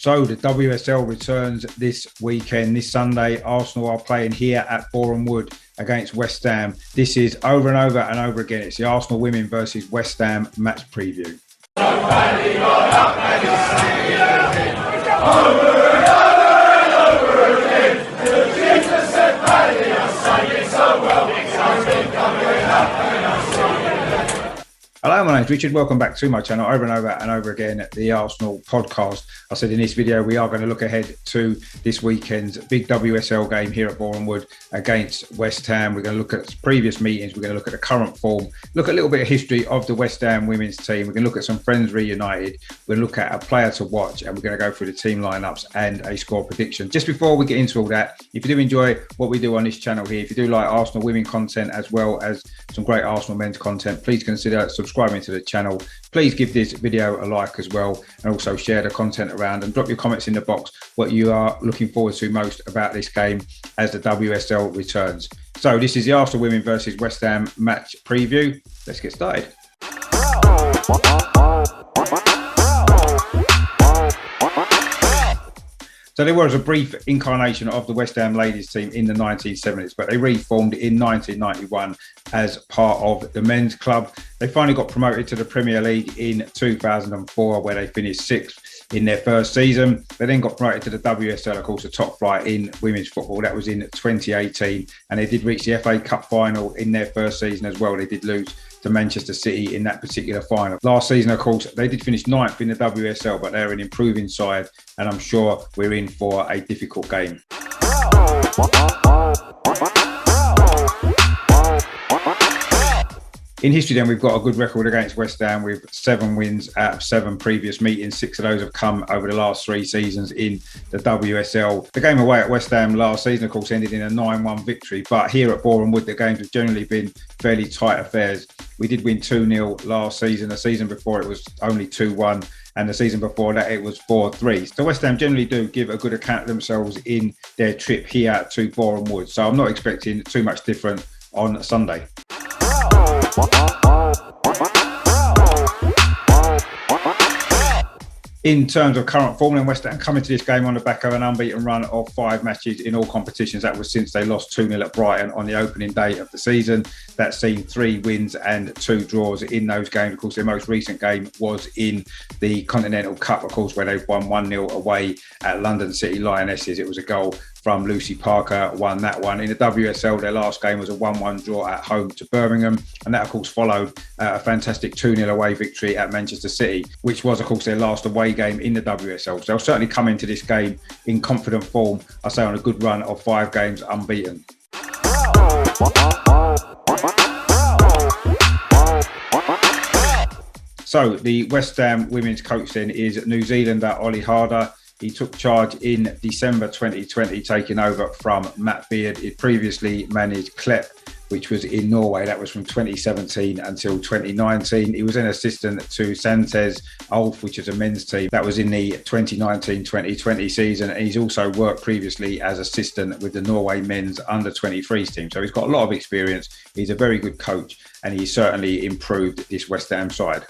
So the WSL returns this weekend, this Sunday. Arsenal are playing here at Borehamwood against West Ham. This is over and over and over again. It's the Arsenal women versus West Ham match preview. Hello, my name's Richard. Welcome back to my channel over and over again, the Arsenal podcast. I said in this video, we are going to look ahead to this weekend's big WSL game here at Borehamwood against West Ham. We're going to look at previous meetings. We're going to look at the current form, look at a little bit of history of the West Ham women's team. We're going to look at some friends reunited. We're going to look at a player to watch, and we're going to go through the team lineups and a score prediction. Just before we get into all that, if you do enjoy what we do on this channel here, if you do like Arsenal women content as well as some great Arsenal men's content, please consider subscribing to the channel. Please give this video a like as well, and also share the content around and drop your comments in the box what you are looking forward to most about this game as the WSL returns. So this is the Arsenal women versus West Ham match preview. Let's get started. So there was a brief incarnation of the West Ham ladies team in the 1970s, but they reformed in 1991 as part of the men's club. They finally got promoted to the Premier League in 2004, where they finished sixth in their first season. They then got promoted to the WSL, of course, the top flight in women's football. That was in 2018, and they did reach the FA Cup final in their first season as well. They did lose to Manchester City in that particular final. Last season, of course, they did finish ninth in the WSL, but they're an improving side, and I'm sure we're in for a difficult game. In history then, we've got a good record against West Ham with 7 wins out of 7 previous meetings. 6 of those have come over the last 3 seasons in the WSL. The game away at West Ham last season, of course, ended in a 9-1 victory. But here at Borehamwood, the games have generally been fairly tight affairs. We did win 2-0 last season. The season before it was only 2-1. And the season before that, it was 4-3. So West Ham generally do give a good account of themselves in their trip here to Borehamwood. So I'm not expecting too much different on Sunday. In terms of current form, then West Ham coming to this game on the back of an unbeaten run of 5 matches in all competitions. That was since they lost 2-0 at Brighton on the opening day of the season. That's seen 3 wins and 2 draws in those games. Of course, their most recent game was in the Continental Cup, of course, where they've won 1-0 away at London City Lionesses. It was a goal from Lucy Parker, won that one. In the WSL, their last game was a 1-1 draw at home to Birmingham. And that, of course, followed a fantastic 2-0 away victory at Manchester City, which was, of course, their last away game in the WSL. So they'll certainly come into this game in confident form, I say, on a good run of 5 games unbeaten. So the West Ham women's coach then is New Zealander Ollie Harder. He took charge in December 2020, taking over from Matt Beard. He previously managed Klepp, which was in Norway. That was from 2017 until 2019. He was an assistant to Santes Ulf, which is a men's team. That was in the 2019-2020 season. And he's also worked previously as assistant with the Norway men's under-23s team. So he's got a lot of experience. He's a very good coach, and he's certainly improved this West Ham side.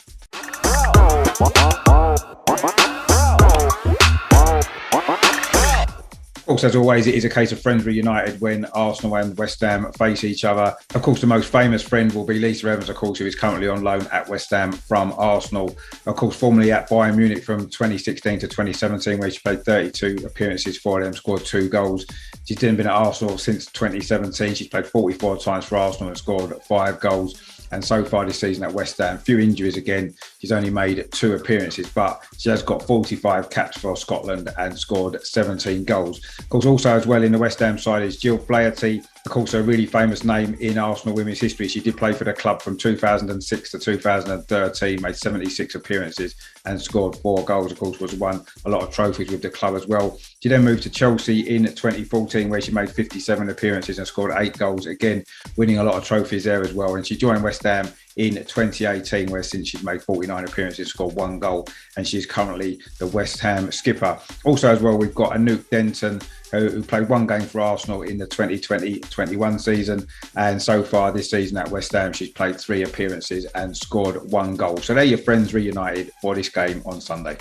Of course, as always, it is a case of friends reunited when Arsenal and West Ham face each other. Of course, the most famous friend will be Lisa Evans, of course, who is currently on loan at West Ham from Arsenal. Of course, formerly at Bayern Munich from 2016 to 2017, where she played 32 appearances for them, scored 2 goals. She's then been at Arsenal since 2017. She's played 44 times for Arsenal and scored 5 goals. And so far this season at West Ham, few injuries again. She's only made 2 appearances, but she has got 45 caps for Scotland and scored 17 goals. Of course, also as well in the West Ham side is Jill Flaherty. Of course, a really famous name in Arsenal women's history. She did play for the club from 2006 to 2013, made 76 appearances and scored 4 goals. Of course, was won a lot of trophies with the club as well. She then moved to Chelsea in 2014, where she made 57 appearances and scored 8 goals, again, winning a lot of trophies there as well. And she joined West Ham in 2018, where since she's made 49 appearances, scored 1 goal, and she's currently the West Ham skipper. Also as well, we've got Anouk Denton, who played 1 game for Arsenal in the 2020-21 season, and so far this season at West Ham, she's played 3 appearances and scored 1 goal. So they're your friends reunited for this game on Sunday.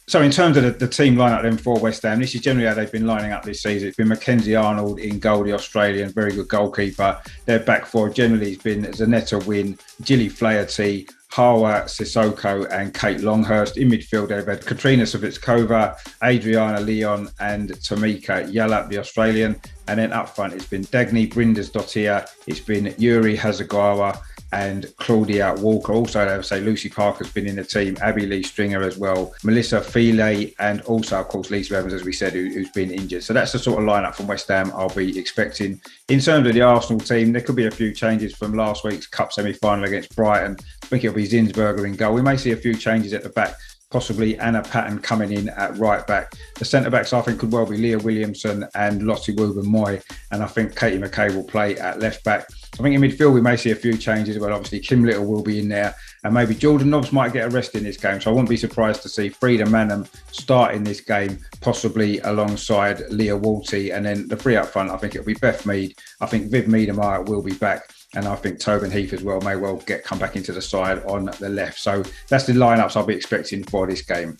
So in terms of the team lineup then for West Ham, this is generally how they've been lining up this season. It's been Mackenzie Arnold in goal, the Australian, very good goalkeeper. Their back four generally has been Zanetta Wynn, Gilly Flaherty, Hawa Sissoko and Kate Longhurst. In midfield, they've had Katrina Savitskova, Adriana Leon and Tamika Yallap, the Australian. And then up front, it's been Dagny Brinders-Dottir, it's been Yuri Hasegawa and Claudia Walker. Also, I would say Lucy Parker's been in the team, Abby Lee Stringer as well, Melissa File, and also, of course, Lisa Evans, as we said, who's been injured. So that's the sort of lineup from West Ham I'll be expecting. In terms of the Arsenal team, there could be a few changes from last week's Cup semi-final against Brighton. I think it'll be Zinsberger in goal. We may see a few changes at the back, possibly Anna Patton coming in at right back. The centre-backs, I think, could well be Leah Williamson and Lottie Wooben-Moy. And I think Katie McKay will play at left back. I think in midfield, we may see a few changes. Well, obviously, Kim Little will be in there. And maybe Jordan Nobbs might get a rest in this game. So I wouldn't be surprised to see Frida Manham start in this game, possibly alongside Leah Walty. And then the three up front, I think it'll be Beth Mead. I think Viv Miedemar will be back. And I think Tobin Heath as well may well come back into the side on the left. So that's the lineups I'll be expecting for this game.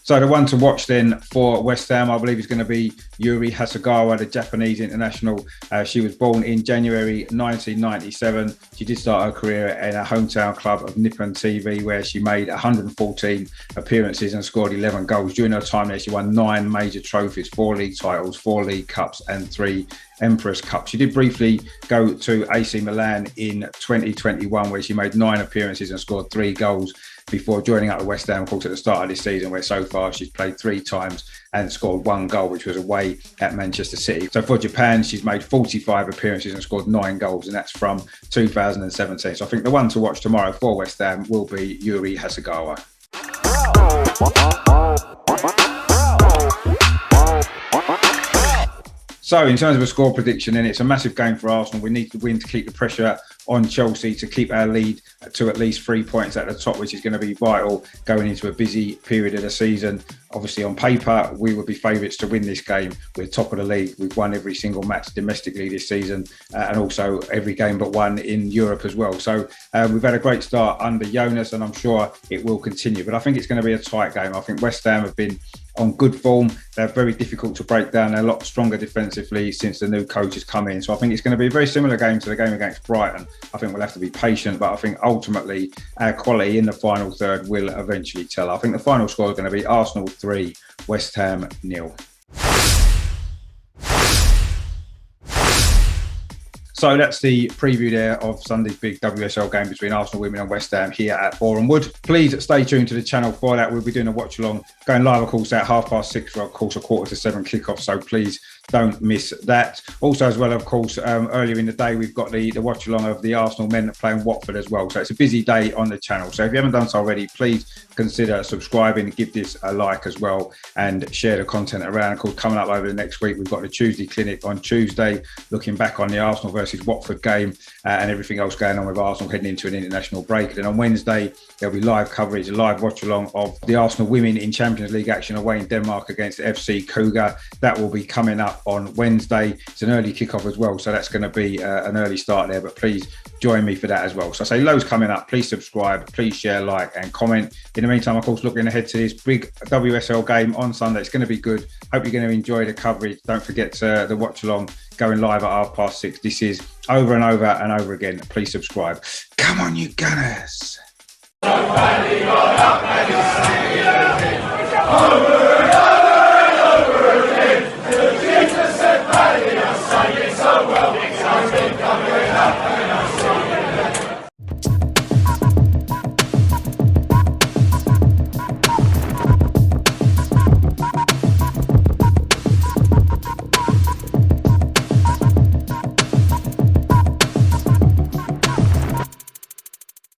So the one to watch then for West Ham, I believe, is going to be Yuri Hasegawa, the Japanese international. She was born in January 1997. She did start her career in her hometown club of Nippon TV, where she made 114 appearances and scored 11 goals. During her time there, she won 9 major trophies, 4 league titles, 4 league cups and 3 Empress Cup. She did briefly go to AC Milan in 2021, where she made 9 appearances and scored 3 goals before joining up with West Ham, of course, at the start of this season, where so far she's played 3 times and scored 1 goal, which was away at Manchester City. So for Japan, she's made 45 appearances and scored 9 goals, and that's from 2017. So I think the one to watch tomorrow for West Ham will be Yuri Hasegawa. So in terms of a score prediction, then it's a massive game for Arsenal. We need to win to keep the pressure on Chelsea, to keep our lead to at least 3 points at the top, which is going to be vital going into a busy period of the season. Obviously, on paper, we would be favourites to win this game. We're top of the league. We've won every single match domestically this season, and also every game but one in Europe as well. So we've had a great start under Jonas, and I'm sure it will continue. But I think it's going to be a tight game. I think West Ham have been on good form. They're very difficult to break down. They're a lot stronger defensively since the new coach has come in. So I think it's going to be a very similar game to the game against Brighton. I think we'll have to be patient, but I think ultimately our quality in the final third will eventually tell. I think the final score is going to be Arsenal 3, West Ham 0. So that's the preview there of Sunday's big WSL game between Arsenal Women and West Ham here at Borehamwood. Please stay tuned to the channel for that. We'll be doing a watch along, going live, of course, at 6:30 for, of course, a 6:45 kickoff. So please don't miss that. Also, as well, of course, earlier in the day, we've got the watch along of the Arsenal men playing Watford as well. So it's a busy day on the channel. So if you haven't done so already, please consider subscribing, give this a like as well, and share the content around. Of course, coming up over the next week, we've got the Tuesday clinic on Tuesday, looking back on the Arsenal versus Watford game and everything else going on with Arsenal heading into an international break. And then on Wednesday, there'll be live coverage, a live watch along of the Arsenal women in Champions League action away in Denmark against FC Cougar. That will be coming up on Wednesday. It's an early kickoff as well, so that's going to be an early start there, but please join me for that as well. So I say loads coming up. Please subscribe, please share, like and comment. In the meantime, of course, looking ahead to this big WSL game on Sunday. It's going to be good. Hope you're going to enjoy the coverage. Don't forget the watch along going live at 6:30. This is over and over and over again. Please subscribe. Come on, you Gunners.